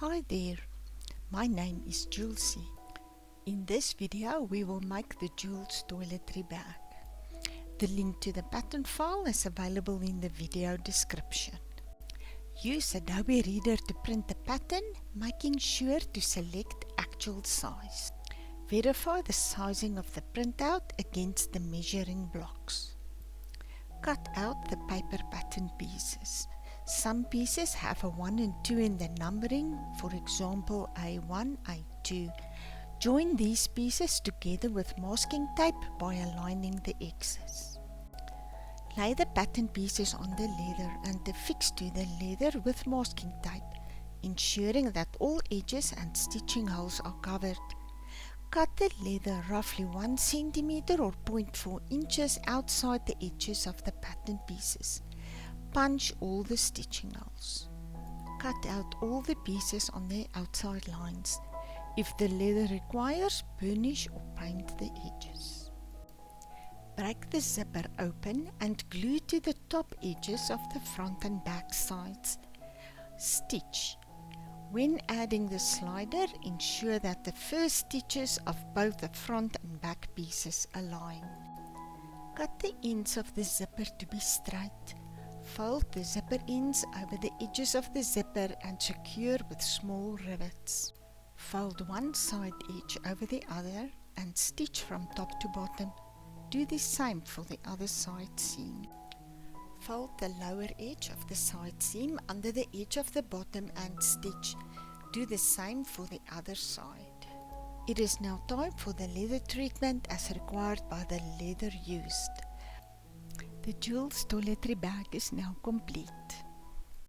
Hi there, my name is Jwlzi. In this video we will make the Jools toiletry bag. The link to the pattern file is available in the video description. Use Adobe Reader to print the pattern, making sure to select actual size. Verify the sizing of the printout against the measuring blocks. Cut out the paper pattern pieces. Some pieces have a 1 and 2 in the numbering, for example A1, A2. Join these pieces together with masking tape by aligning the X's. Lay the pattern pieces on the leather and affix to the leather with masking tape, ensuring that all edges and stitching holes are covered. Cut the leather roughly 1 cm or 0.4 inches outside the edges of the pattern pieces. Punch all the stitching holes. Cut out all the pieces on their outside lines. If the leather requires, burnish or paint the edges. Break the zipper open and glue to the top edges of the front and back sides. Stitch. When adding the slider, ensure that the first stitches of both the front and back pieces align. Cut the ends of the zipper to be straight. Fold the zipper ends over the edges of the zipper and secure with small rivets. Fold one side edge over the other and stitch from top to bottom. Do the same for the other side seam. Fold the lower edge of the side seam under the edge of the bottom and stitch. Do the same for the other side. It is now time for the leather treatment as required by the leather used. The Jools toiletry bag is now complete.